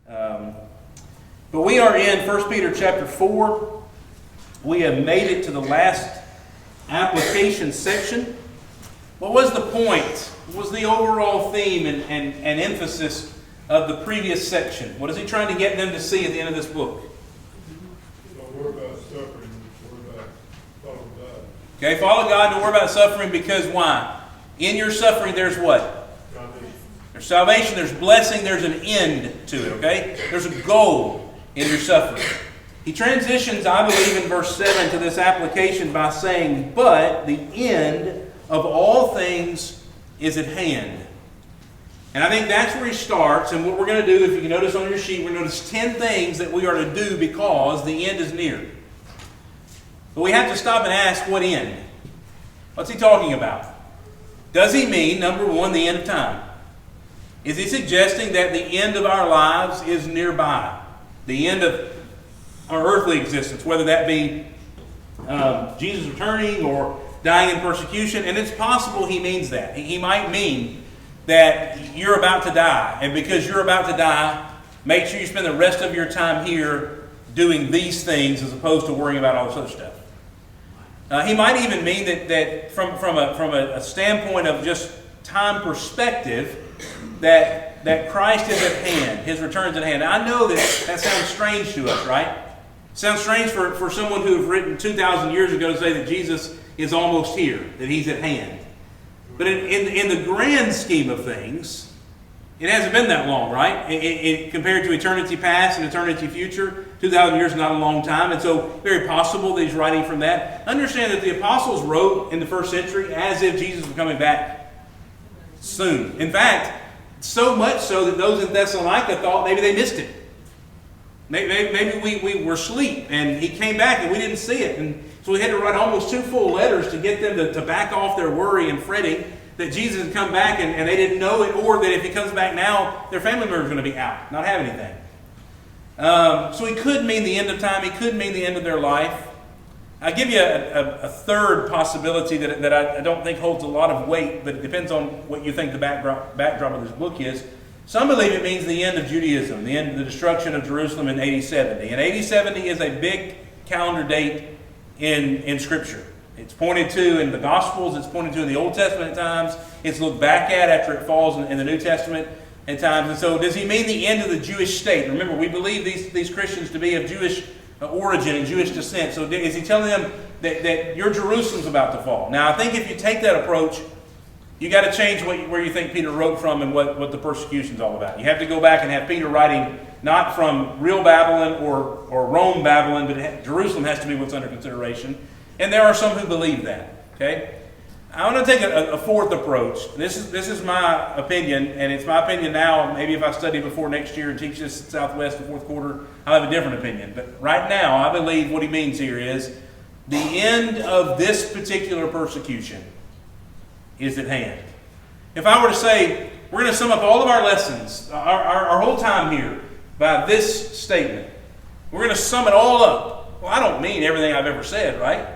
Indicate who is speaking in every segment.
Speaker 1: But we are in 1 Peter chapter 4. We have made it to the last application section. What was the point? What was the overall theme and emphasis of the previous section? What is he trying to get them to see at the end of this book?
Speaker 2: Don't worry about suffering. Worry about following God.
Speaker 1: Okay, follow God. Don't worry about suffering, because why? In your suffering, there's what?
Speaker 2: Salvation.
Speaker 1: There's salvation. There's blessing. There's an end to it. Okay, there's a goal in your suffering. He transitions, I believe, in verse 7 to this application by saying, "But the end of all things is at hand." And I think that's where he starts. And what we're going to do, if you can notice on your sheet, we're going to notice 10 things that we are to do because the end is near. But we have to stop and ask, what end? What's he talking about? Does he mean, number one, the end of time? Is he suggesting that the end of our lives is nearby? The end of our earthly existence, whether that be Jesus returning or dying in persecution. And it's possible he means that. He might mean that you're about to die, and because you're about to die, make sure you spend the rest of your time here doing these things as opposed to worrying about all this other stuff. He might even mean that from a standpoint of just time perspective, that Christ is at hand, His return's at hand. Now, I know that sounds strange to us, right? It sounds strange for someone who have written 2,000 years ago to say that Jesus is almost here, that He's at hand. But in the grand scheme of things, it hasn't been that long, right? Compared to eternity past and eternity future, 2,000 years is not a long time, and so very possible that he's writing from that. Understand that the apostles wrote in the first century as if Jesus was coming back soon. In fact, so much so that those in Thessalonica thought maybe they missed it. Maybe we were asleep and he came back and we didn't see it. And so we had to write almost 2 full letters to get them to back off their worry and fretting that Jesus had come back and they didn't know it, or that if he comes back now, their family member is going to be out, not have anything. So he could mean the end of time. He could mean the end of their life. I'll give you a third possibility that I don't think holds a lot of weight, but it depends on what you think the backdrop of this book is. Some believe it means the end of Judaism, the destruction of Jerusalem in AD 70. And AD 70 is a big calendar date in Scripture. It's pointed to in the Gospels, it's pointed to in the Old Testament at times, it's looked back at after it falls in the New Testament at times. And so does he mean the end of the Jewish state? Remember, we believe these Christians to be of Jewish origin and Jewish descent. So is he telling them that your Jerusalem's about to fall? Now, I think if you take that approach, you got to change where you think Peter wrote from and what the persecution's all about. You have to go back and have Peter writing not from real Babylon or Rome Babylon, but Jerusalem has to be what's under consideration. And there are some who believe that. Okay, I want to take a fourth approach. This is my opinion, and it's my opinion now. Maybe if I study before next year and teach this at Southwest in fourth quarter, I'll have a different opinion. But right now, I believe what he means here is the end of this particular persecution is at hand. If I were to say, we're going to sum up all of our lessons, our whole time here, by this statement, we're going to sum it all up. Well, I don't mean everything I've ever said, right?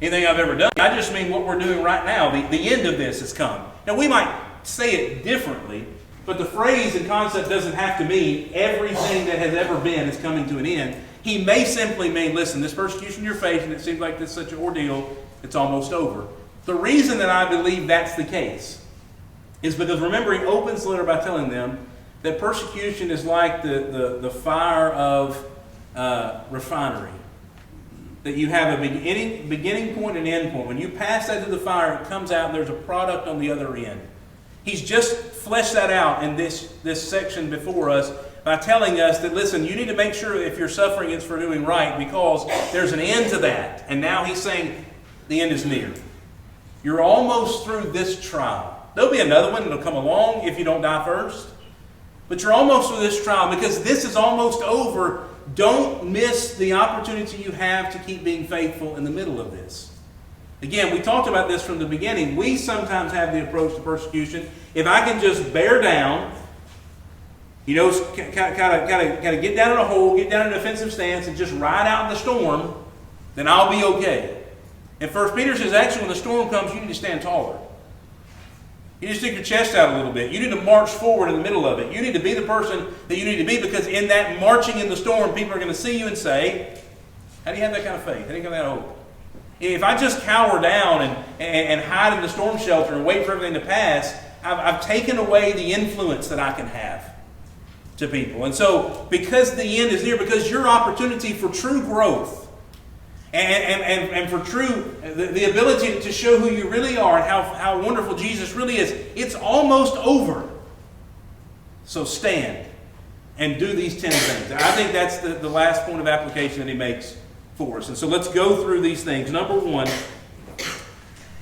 Speaker 1: Anything I've ever done. I just mean what we're doing right now. The end of this has come. Now, we might say it differently, but the phrase and concept doesn't have to mean everything that has ever been is coming to an end. He may simply mean, listen, this persecution you're facing, it seems like this is such an ordeal, it's almost over. The reason that I believe that's the case is because, remember, he opens the letter by telling them that persecution is like the fire of refinery. That you have a beginning point and end point. When you pass that through the fire, it comes out and there's a product on the other end. He's just fleshed that out in this section before us by telling us that, listen, you need to make sure if you're suffering it's for doing right, because there's an end to that. And now he's saying the end is near. You're almost through this trial. There'll be another one that'll come along if you don't die first. But you're almost through this trial because this is almost over. Don't miss the opportunity you have to keep being faithful in the middle of this. Again, we talked about this from the beginning. We sometimes have the approach to persecution. If I can just bear down, kind of get down in a hole, get down in a defensive stance, and just ride out in the storm, then I'll be okay. And 1 Peter says, actually, when the storm comes, you need to stand taller. You need to stick your chest out a little bit. You need to march forward in the middle of it. You need to be the person that you need to be, because in that marching in the storm, people are going to see you and say, how do you have that kind of faith? How do you have that hope? If I just cower down and hide in the storm shelter and wait for everything to pass, I've taken away the influence that I can have to people. And so, because the end is near, because your opportunity for true growth and for true, the ability to show who you really are and how wonderful Jesus really is, it's almost over. So stand and do these 10 things. I think that's the last point of application that he makes for us. And so let's go through these things. Number 1,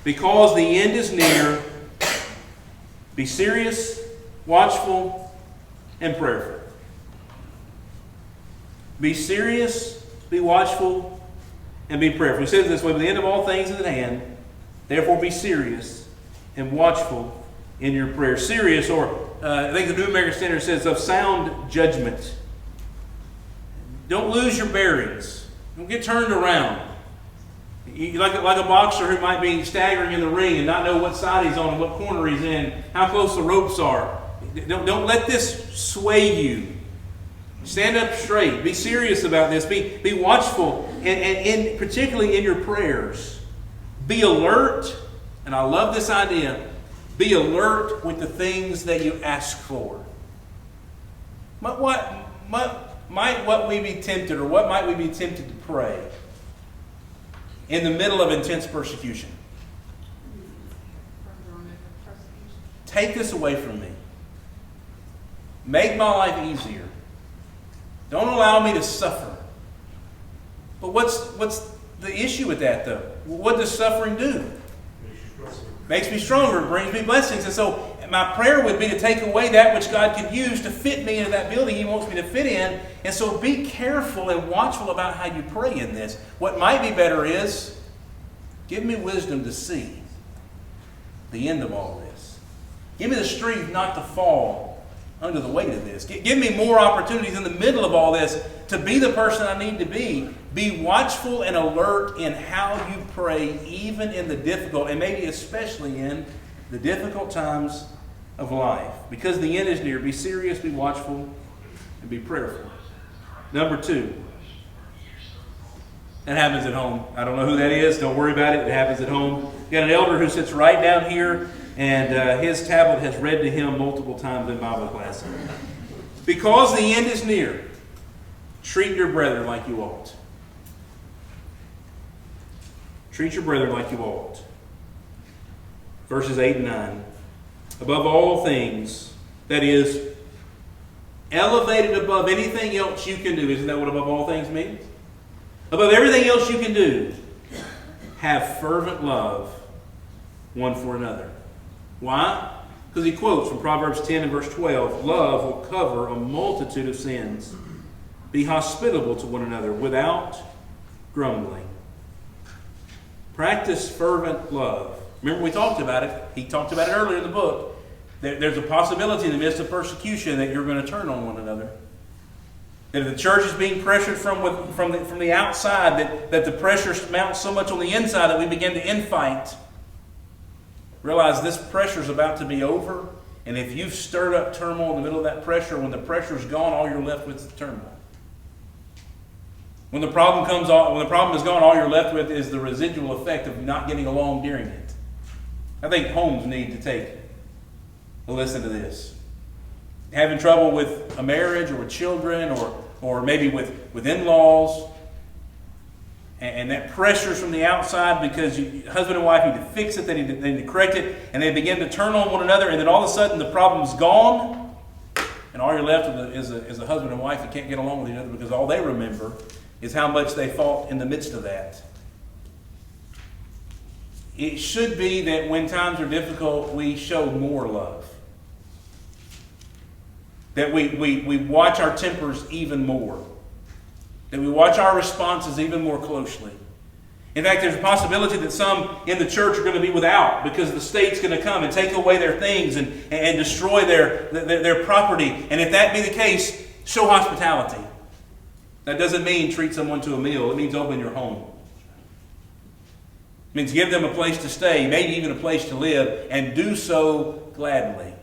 Speaker 1: because the end is near, be serious, watchful, and prayerful. Be serious, be watchful, and be prayerful. He says it this way, but the end of all things is at hand. Therefore be serious and watchful in your prayer. Serious, or I think the New American Standard says, of sound judgment. Don't lose your bearings. Don't get turned around. Like a boxer who might be staggering in the ring and not know what side he's on and what corner he's in, how close the ropes are. Don't let this sway you. Stand up straight. Be serious about this. Be watchful, and particularly in your prayers. Be alert, and I love this idea. Be alert with the things that you ask for. What might we be tempted, or what might we be tempted to pray in the middle of intense persecution? Take this away from me. Make my life easier. Don't allow me to suffer. But what's the issue with that, though? What does suffering do? Makes me stronger. It brings me blessings. And so my prayer would be to take away that which God could use to fit me into that building He wants me to fit in. And so be careful and watchful about how you pray in this. What might be better is, give me wisdom to see the end of all this. Give me the strength not to fall under the weight of this. Give me more opportunities in the middle of all this to be the person I need to be. Be watchful and alert in how you pray, even in the difficult, and maybe especially in the difficult times of life. Because the end is near. Be serious, be watchful, and be prayerful. Number 2. That happens at home. I don't know who that is. Don't worry about it. It happens at home. You got an elder who sits right down here, and his tablet has read to him multiple times in Bible class. Because the end is near, treat your brethren like you ought. Treat your brethren like you ought. Verses 8 and 9. Above all things, that is, elevated above anything else you can do. Isn't that what above all things means? Above everything else you can do, have fervent love one for another. Why? Because he quotes from Proverbs 10 and verse 12, love will cover a multitude of sins. Be hospitable to one another without grumbling. Practice fervent love. Remember we talked about it. He talked about it earlier in the book. There's a possibility in the midst of persecution that you're going to turn on one another. That if the church is being pressured from the outside, that the pressure mounts so much on the inside that we begin to infight. Realize this pressure is about to be over, and if you've stirred up turmoil in the middle of that pressure, when the pressure's gone, all you're left with is the turmoil. When the problem is gone, all you're left with is the residual effect of not getting along during it. I think homes need to take a listen to this. Having trouble with a marriage or with children or maybe with in-laws, and that pressure's from the outside because husband and wife need to fix it, they need to correct it, and they begin to turn on one another, and then all of a sudden the problem's gone, and all you're left with is a husband and wife that can't get along with each other because all they remember is how much they fought in the midst of that. It should be that when times are difficult, we show more love. That we watch our tempers even more. That we watch our responses even more closely. In fact, there's a possibility that some in the church are going to be without because the state's going to come and take away their things and destroy their property. And if that be the case, show hospitality. That doesn't mean treat someone to a meal. It means open your home. It means give them a place to stay, maybe even a place to live, and do so gladly.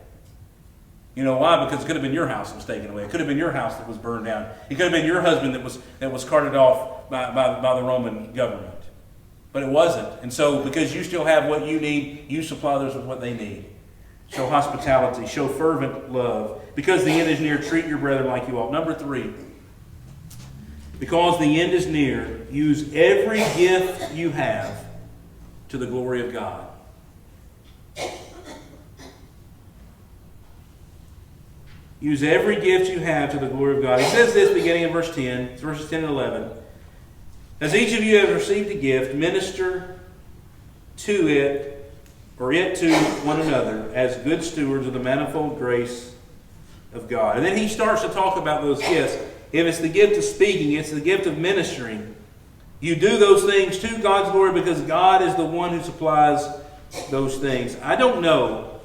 Speaker 1: You know why? Because it could have been your house that was taken away. It could have been your house that was burned down. It could have been your husband that was carted off by the Roman government. But it wasn't. And so because you still have what you need, you supply others with what they need. Show hospitality. Show fervent love. Because the end is near, treat your brethren like you ought. Number 3. Because the end is near, use every gift you have to the glory of God. Use every gift you have to the glory of God. He says this beginning in verse 10. It's verses 10 and 11. As each of you has received a gift, minister to it, or it to one another, as good stewards of the manifold grace of God. And then he starts to talk about those gifts. If it's the gift of speaking, it's the gift of ministering. You do those things to God's glory because God is the one who supplies those things. I don't know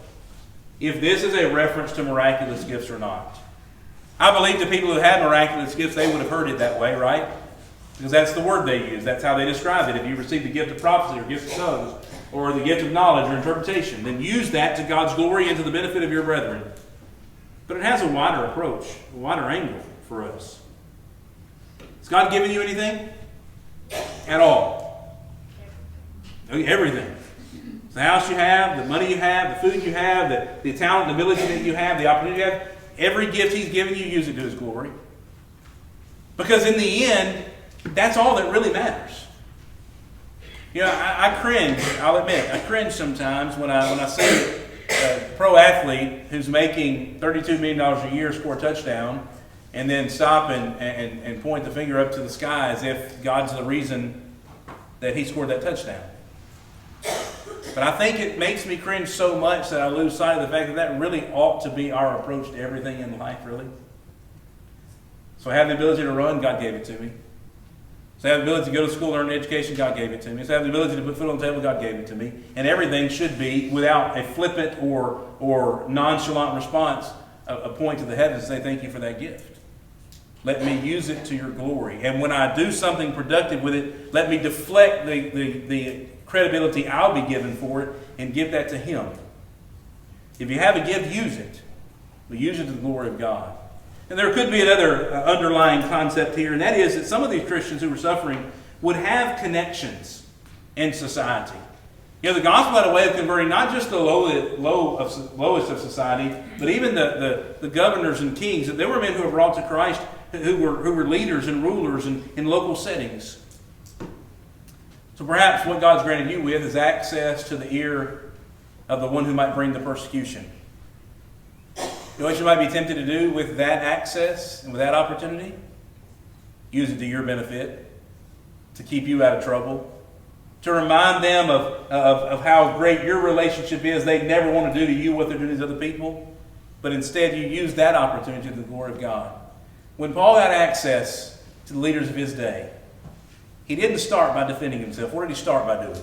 Speaker 1: if this is a reference to miraculous gifts or not. I believe the people who had miraculous gifts, they would have heard it that way, right? Because that's the word they use. That's how they describe it. If you receive the gift of prophecy or gift of tongues or the gift of knowledge or interpretation, then use that to God's glory and to the benefit of your brethren. But it has a wider approach, a wider angle for us. Has God given you anything? At all? Everything. The house you have, the money you have, the food you have, the talent, the ability that you have, the opportunity you have, every gift He's given you, use it to His glory. Because in the end, that's all that really matters. You know, I cringe, I'll admit, I cringe sometimes when I see a pro athlete who's making $32 million a year score a touchdown and then stop and point the finger up to the sky as if God's the reason that he scored that touchdown. But I think it makes me cringe so much that I lose sight of the fact that that really ought to be our approach to everything in life, really. So I have the ability to run, God gave it to me. So I have the ability to go to school, earn an education, God gave it to me. So I have the ability to put food on the table, God gave it to me. And everything should be, without a flippant or nonchalant response, a point to the heavens and say, thank you for that gift. Let me use it to your glory. And when I do something productive with it, let me deflect the credibility I'll be given for it and give that to Him. If you have a gift, use it. But use it to the glory of God. And there could be another underlying concept here, and that is that some of these Christians who were suffering would have connections in society. You know, the gospel had a way of converting not just the lowest of society, but even the governors and kings. There were men who were brought to Christ who were leaders and rulers in local settings. So perhaps what God's granted you with is access to the ear of the one who might bring the persecution. You know what you might be tempted to do with that access and with that opportunity? Use it to your benefit, to keep you out of trouble, to remind them of how great your relationship is. They never want to do to you what they're doing to these other people, but instead you use that opportunity to the glory of God. When Paul had access to the leaders of his day, he didn't start by defending himself. What did he start by doing?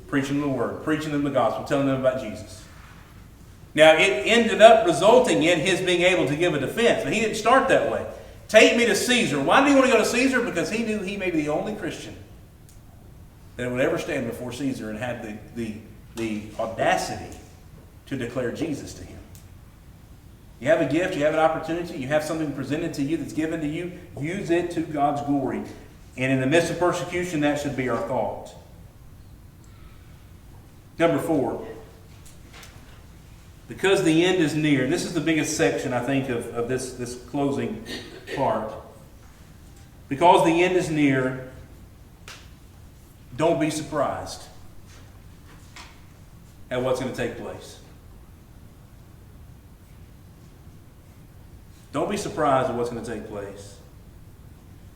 Speaker 1: Preaching the word, preaching them the gospel, telling them about Jesus. Now, it ended up resulting in his being able to give a defense, but he didn't start that way. Take me to Caesar. Why did he want to go to Caesar? Because he knew he may be the only Christian that would ever stand before Caesar and have the audacity to declare Jesus to him. You have a gift, you have an opportunity, you have something presented to you that's given to you, use it to God's glory. And in the midst of persecution, that should be our thought. Number 4. Because the end is near. And this is the biggest section, I think, of this closing part. Because the end is near, don't be surprised at what's going to take place. Don't be surprised at what's going to take place.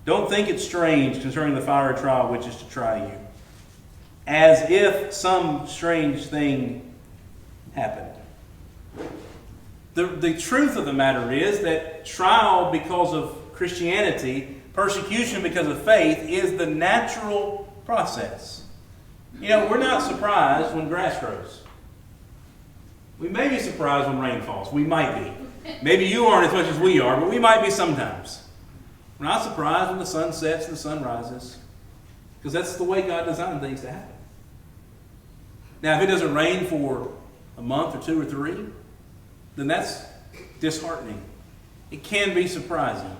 Speaker 1: Don't think it's strange concerning the fiery trial which is to try you, as if some strange thing happened. The truth of the matter is that trial because of Christianity, persecution because of faith, is the natural process. You know, we're not surprised when grass grows. We may be surprised when rain falls. We might be. Maybe you aren't as much as we are, but we might be sometimes. We're not surprised when the sun sets and the sun rises, because that's the way God designed things to happen. Now, if it doesn't rain for a month or 2 or 3, then that's disheartening. It can be surprising.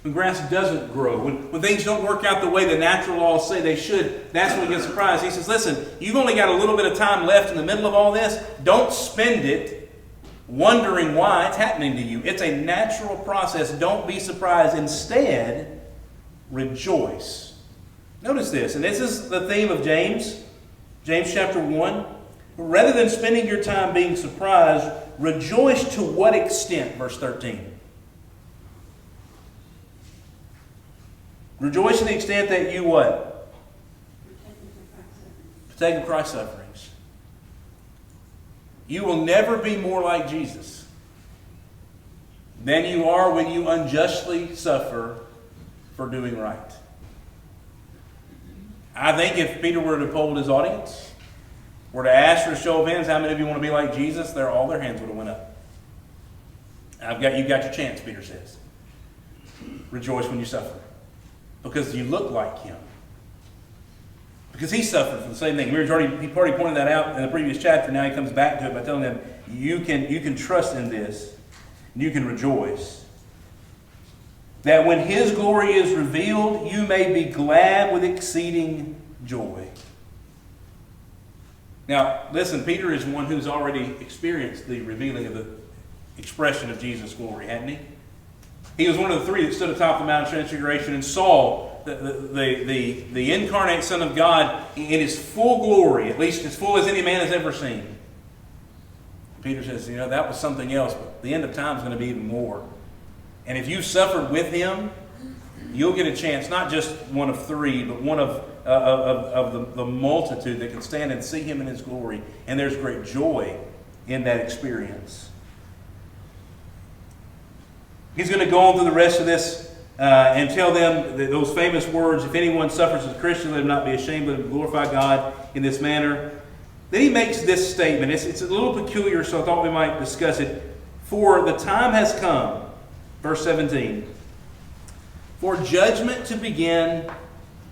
Speaker 1: When grass doesn't grow, when things don't work out the way the natural laws say they should, that's when we get surprised. He says, listen, you've only got a little bit of time left in the middle of all this. Don't spend it wondering why it's happening to you. It's a natural process. Don't be surprised. Instead, rejoice. Notice this, and this is the theme of James. James chapter 1. Rather than spending your time being surprised, rejoice to what extent? Verse 13. Rejoice to the extent that you what? Partake of Christ's sufferings. You will never be more like Jesus than you are when you unjustly suffer for doing right. I think if Peter were to poll his audience, were to ask for a show of hands, how many of you want to be like Jesus? All their hands would have went up. You've got your chance, Peter says. Rejoice when you suffer. Because you look like him. Because he suffered for the same thing. He already pointed that out in the previous chapter. Now he comes back to it by telling them, you can trust in this. And you can rejoice. That when his glory is revealed, you may be glad with exceeding joy. Now, listen, Peter is one who's already experienced the revealing of the expression of Jesus' glory, hadn't he? He was one of the 3 that stood atop the Mount of Transfiguration and saw the incarnate Son of God in his full glory, at least as full as any man has ever seen. Peter says, that was something else, but the end of time is going to be even more. And if you've suffered with him, you'll get a chance, not just one of 3, but one of the multitude that can stand and see him in his glory. And there's great joy in that experience. He's going to go on through the rest of this and tell them those famous words, if anyone suffers as a Christian, let him not be ashamed, let him glorify God in this manner. Then he makes this statement. It's a little peculiar, so I thought we might discuss it. For the time has come, verse 17, for judgment to begin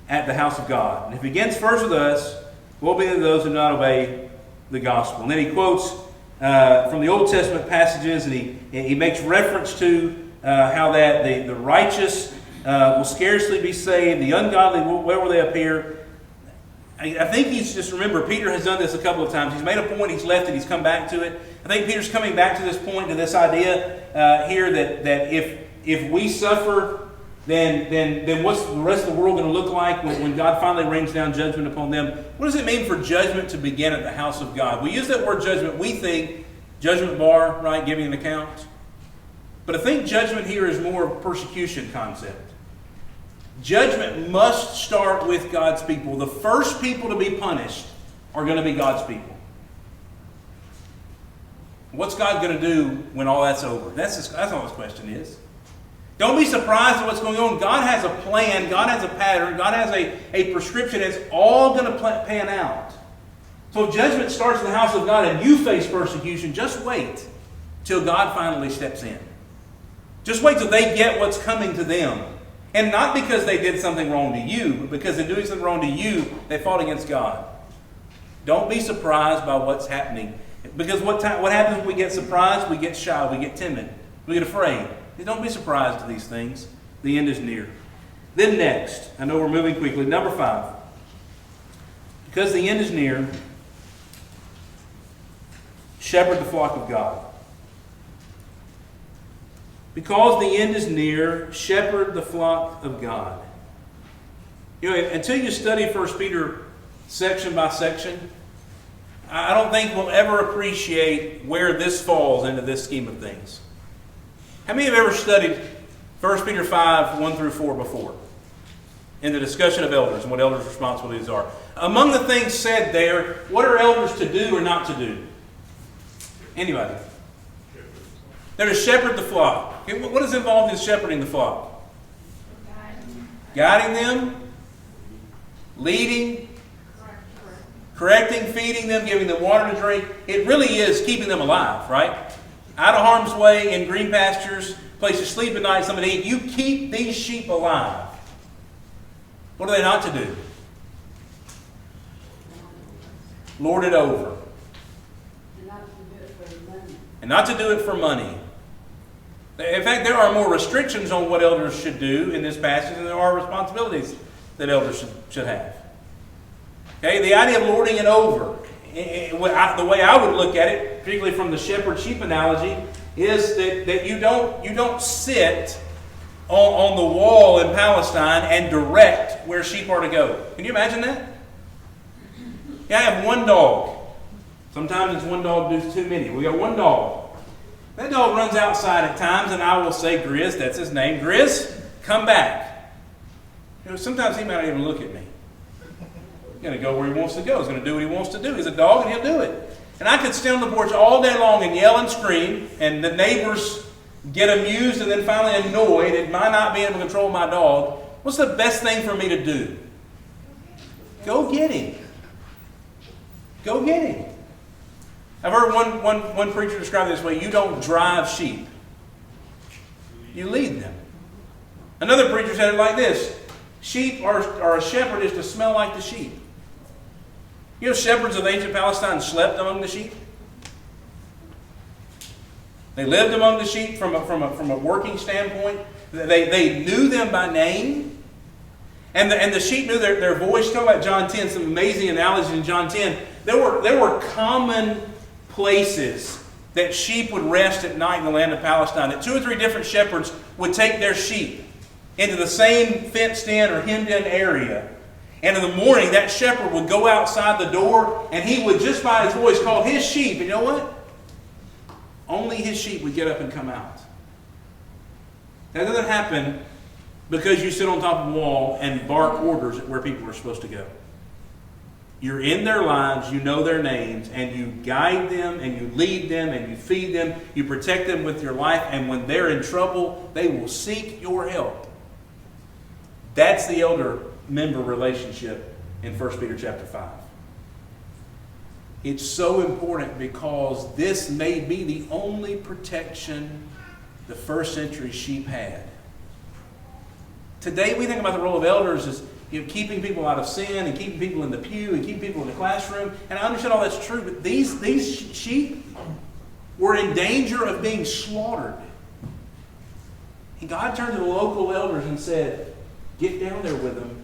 Speaker 1: at the house of God. And if it begins first with us, woe be to those who do not obey the gospel. And then he quotes from the Old Testament passages, and he makes reference to how that the righteous will scarcely be saved, the ungodly, where will they appear? I think he's just, remember, Peter has done this a couple of times. He's made a point, he's left it, he's come back to it. I think Peter's coming back to this point, to this idea here that if we suffer, then what's the rest of the world going to look like when God finally rains down judgment upon them? What does it mean for judgment to begin at the house of God? We use that word judgment, we think judgment bar, right, giving an account. But I think judgment here is more of a persecution concept. Judgment must start with God's people. The first people to be punished are going to be God's people. What's God going to do when all that's over? That's all this question is. Don't be surprised at what's going on. God has a plan. God has a pattern. God has a prescription. It's all going to pan out. So if judgment starts in the house of God and you face persecution, just wait till God finally steps in. Just wait till they get what's coming to them. And not because they did something wrong to you, but because in doing something wrong to you, they fought against God. Don't be surprised by what's happening. Because what happens when we get surprised? We get shy, we get timid, we get afraid. Don't be surprised at these things. The end is near. Then next, I know we're moving quickly, number 5. Because the end is near, shepherd the flock of God. Because the end is near, shepherd the flock of God. Until you study 1 Peter section by section, I don't think we'll ever appreciate where this falls into this scheme of things. How many have ever studied 1 Peter 5, 1 through 4 before? In the discussion of elders and what elders' responsibilities are. Among the things said there, what are elders to do or not to do? Anybody? They're to shepherd the flock. Okay, what is involved in shepherding the flock? Guiding them, leading, correcting, feeding them, giving them water to drink. It really is keeping them alive, right? Out of harm's way, in green pastures, place to sleep at night, something to eat. You keep these sheep alive. What are they not to do? Lord it over. and not to do it for money. In fact, there are more restrictions on what elders should do in this passage than there are responsibilities that elders should have. Okay, the idea of lording it over, the way I would look at it, particularly from the shepherd-sheep analogy, is that you don't sit on the wall in Palestine and direct where sheep are to go. Can you imagine that? Yeah, I have one dog. Sometimes it's one dog does too many. We got one dog. That dog runs outside at times, and I will say, Grizz, that's his name, Grizz, come back. Sometimes he might not even look at me. He's going to go where he wants to go. He's going to do what he wants to do. He's a dog, and he'll do it. And I could stand on the porch all day long and yell and scream, and the neighbors get amused and then finally annoyed at my not being able to control my dog. What's the best thing for me to do? Go get him. Go get him. I've heard one preacher describe it this way: you don't drive sheep, you lead them. Another preacher said it like this: sheep or a shepherd is to smell like the sheep. You know, shepherds of ancient Palestine slept among the sheep. They lived among the sheep from a working standpoint. They knew them by name. And the sheep knew their voice. Talk about John 10, some amazing analogies in John 10. There were common places that sheep would rest at night in the land of Palestine. That 2 or 3 different shepherds would take their sheep into the same fenced-in or hemmed-in area. And in the morning, that shepherd would go outside the door, and he would, just by his voice, call his sheep. And you know what? Only his sheep would get up and come out. That doesn't happen because you sit on top of a wall and bark orders at where people are supposed to go. You're in their lives, you know their names, and you guide them, and you lead them, and you feed them, you protect them with your life, and when they're in trouble, they will seek your help. That's the elder-member relationship in 1 Peter chapter 5. It's so important because this may be the only protection the first century sheep had. Today we think about the role of elders as keeping people out of sin and keeping people in the pew and keeping people in the classroom. And I understand all that's true, but these sheep were in danger of being slaughtered. And God turned to the local elders and said, get down there with them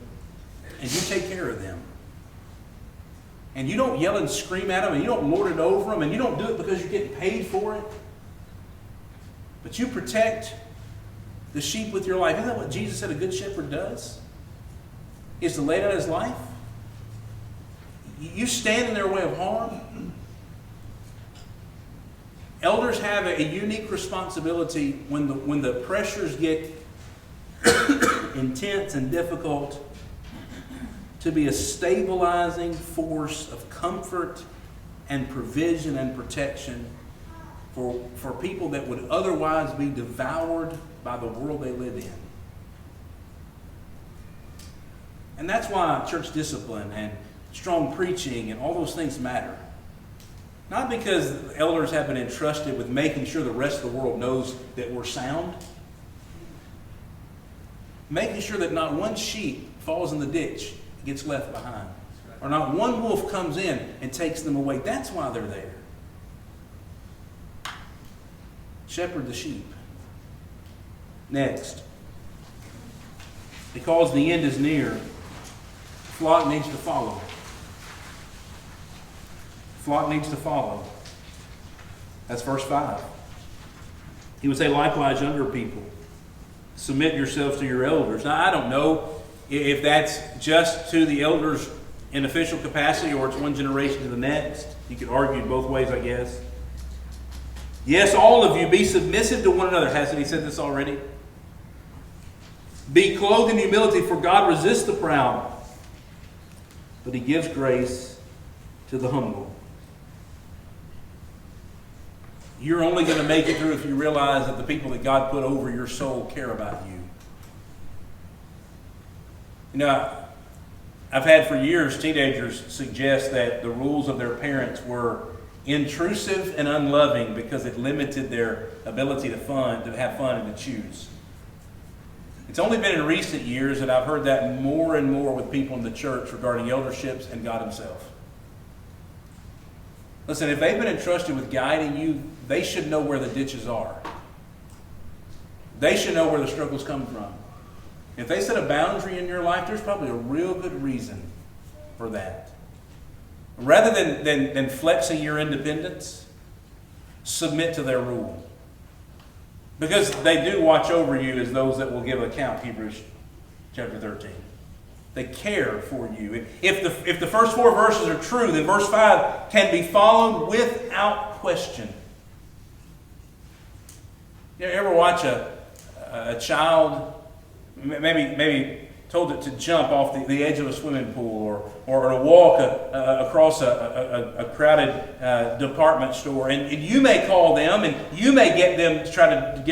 Speaker 1: and you take care of them. And you don't yell and scream at them, and you don't lord it over them, and you don't do it because you're getting paid for it. But you protect the sheep with your life. Isn't that what Jesus said a good shepherd does? Is to lay down his life. You stand in their way of harm. Elders have a unique responsibility when the pressures get intense and difficult, to be a stabilizing force of comfort and provision and protection for people that would otherwise be devoured by the world they live in. And that's why church discipline and strong preaching and all those things matter. Not because elders have been entrusted with making sure the rest of the world knows that we're sound. Making sure that not one sheep falls in the ditch, gets left behind. Or not one wolf comes in and takes them away. That's why they're there. Shepherd the sheep. Next. Because the end is near, the flock needs to follow. The flock needs to follow. That's verse 5. He would say, likewise, younger people, submit yourselves to your elders. Now, I don't know if that's just to the elders in official capacity or it's one generation to the next. You could argue both ways, I guess. Yes, all of you, be submissive to one another. Hasn't he said this already? Be clothed in humility, for God resists the proud, but he gives grace to the humble. You're only going to make it through if you realize that the people that God put over your soul care about you. You know, I've had for years teenagers suggest that the rules of their parents were intrusive and unloving because it limited their ability to have fun and to choose. It's only been in recent years that I've heard that more and more with people in the church regarding elderships and God himself. Listen, if they've been entrusted with guiding you, they should know where the ditches are. They should know where the struggles come from. If they set a boundary in your life, there's probably a real good reason for that. Rather than flexing your independence, submit to their rule. Because they do watch over you as those that will give account, Hebrews chapter 13. They care for you. If the first 4 verses are true, then verse 5 can be followed without question. You ever watch a child, maybe told it to jump off the edge of a swimming pool or to walk across a crowded department store, and you may call them and you may get them to try to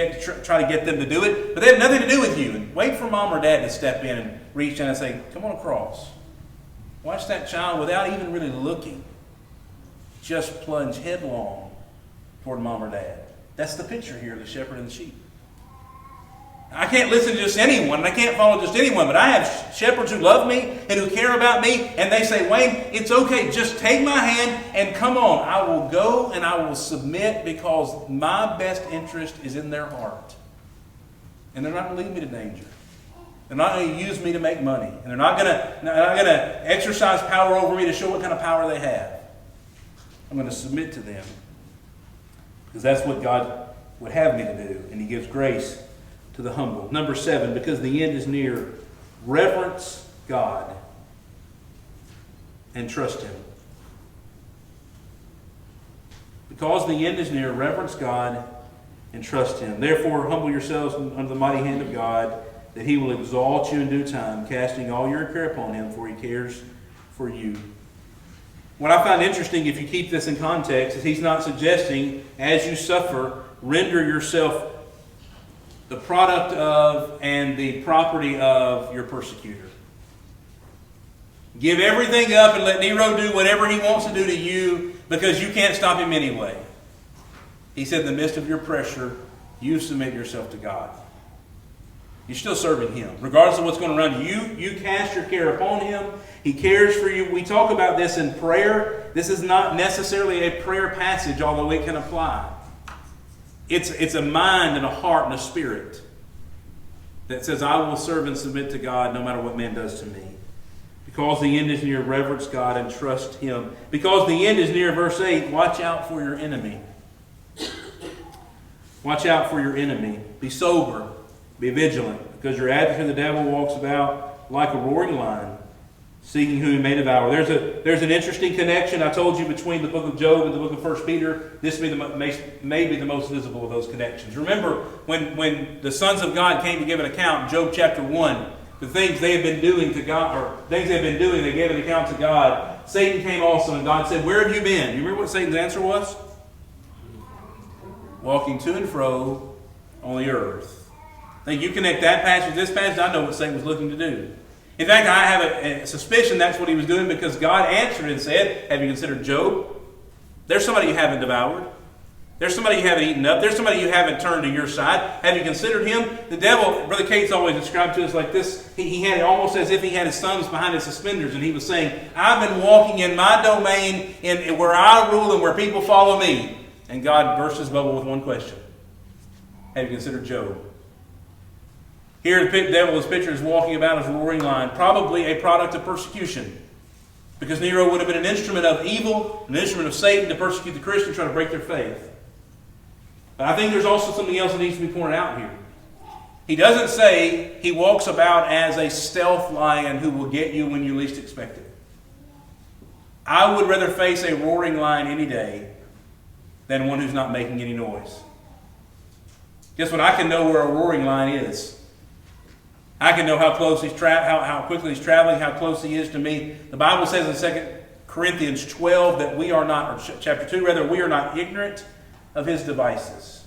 Speaker 1: get them to do it, but they have nothing to do with you. And wait for mom or dad to step in and reach down and say, "Come on across." Watch that child without even really looking just plunge headlong toward mom or dad. That's the picture here of the shepherd and the sheep. I can't listen to just anyone, and I can't follow just anyone, but I have shepherds who love me and who care about me, and they say, "Wayne, it's okay, just take my hand and come on. I will go and I will submit because my best interest is in their heart." And they're not going to lead me to danger. They're not going to use me to make money. And they're not going to exercise power over me to show what kind of power they have. I'm going to submit to them because that's what God would have me to do, and He gives grace to the humble. Number 7, because the end is near, reverence God and trust Him. Because the end is near, reverence God and trust Him. Therefore, humble yourselves under the mighty hand of God, that He will exalt you in due time, casting all your care upon Him, for He cares for you. What I find interesting, if you keep this in context, is He's not suggesting, as you suffer, render yourself the product of and the property of your persecutor. Give everything up and let Nero do whatever he wants to do to you because you can't stop him anyway. He said, in the midst of your pressure, you submit yourself to God. You're still serving Him. Regardless of what's going around you, you cast your care upon Him. He cares for you. We talk about this in prayer. This is not necessarily a prayer passage, although it can apply. It's a mind and a heart and a spirit that says, I will serve and submit to God no matter what man does to me. Because the end is near, reverence God and trust Him. Because the end is near, verse 8, watch out for your enemy. Watch out for your enemy. Be sober. Be vigilant. Because your adversary, the devil, walks about like a roaring lion, seeking whom he may devour. There's an interesting connection, I told you, between the book of Job and the book of 1 Peter. This may be the most visible of those connections. Remember, when the sons of God came to give an account in Job chapter 1, the things they had been doing to God, or things they had been doing, they gave an account to God. Satan came also, and God said, where have you been? You remember what Satan's answer was? Walking to and fro on the earth. I think you connect that passage to this passage, I know what Satan was looking to do. In fact, I have a suspicion that's what he was doing, because God answered and said, have you considered Job? There's somebody you haven't devoured. There's somebody you haven't eaten up. There's somebody you haven't turned to your side. Have you considered him? The devil, Brother Cates always described to us like this. He had it almost as if he had his thumbs behind his suspenders, and he was saying, I've been walking in my domain in where I rule and where people follow me. And God burst his bubble with one question. Have you considered Job? Here the devil is pictured as walking about as a roaring lion, probably a product of persecution. Because Nero would have been an instrument of evil, an instrument of Satan to persecute the Christians, trying to break their faith. But I think there's also something else that needs to be pointed out here. He doesn't say he walks about as a stealth lion who will get you when you least expect it. I would rather face a roaring lion any day than one who's not making any noise. Guess what? I can know where a roaring lion is. I can know how close how quickly he's traveling, how close he is to me. The Bible says in 2 Corinthians 12 that we are not, or chapter 2 rather, we are not ignorant of his devices.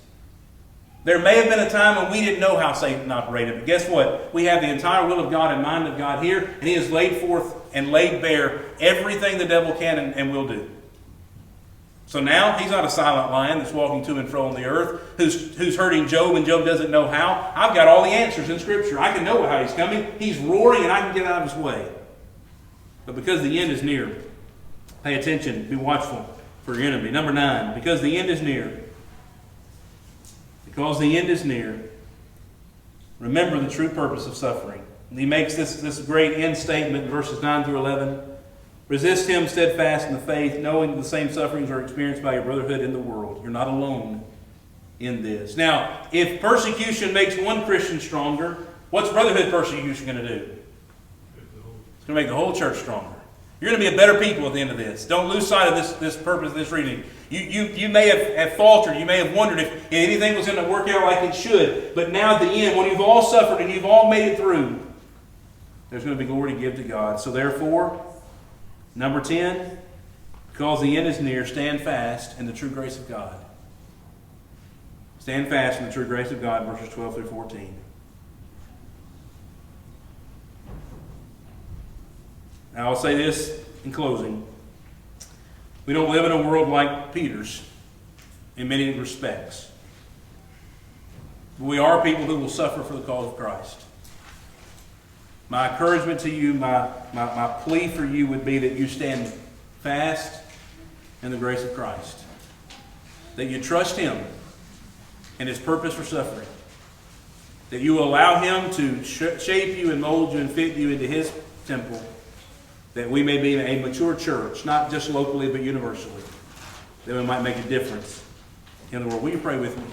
Speaker 1: There may have been a time when we didn't know how Satan operated, but guess what? We have the entire will of God and mind of God here, and he has laid forth and laid bare everything the devil can and will do. So now he's not a silent lion that's walking to and fro on the earth, who's hurting Job, and Job doesn't know how. I've got all the answers in Scripture. I can know how he's coming. He's roaring, and I can get out of his way. But because the end is near, pay attention, be watchful for your enemy. Number 9, because the end is near, because the end is near, remember the true purpose of suffering. And he makes this great end statement in verses 9 through 11. Resist him steadfast in the faith, knowing the same sufferings are experienced by your brotherhood in the world. You're not alone in this. Now, if persecution makes one Christian stronger, what's brotherhood persecution going to do? It's going to make the whole church stronger. You're going to be a better people at the end of this. Don't lose sight of this purpose of this reading. You may have faltered. You may have wondered if anything was going to work out like it should. But now at the end, when you've all suffered and you've all made it through, there's going to be glory to give to God. So therefore, number 10, because the end is near, stand fast in the true grace of God. Stand fast in the true grace of God, verses 12 through 14. Now I'll say this in closing. We don't live in a world like Peter's in many respects. But we are people who will suffer for the cause of Christ. My encouragement to you, my plea for you would be that you stand fast in the grace of Christ. That you trust Him and His purpose for suffering. That you allow Him to shape you and mold you and fit you into His temple. That we may be a mature church, not just locally but universally. That we might make a difference in the world. Will you pray with me?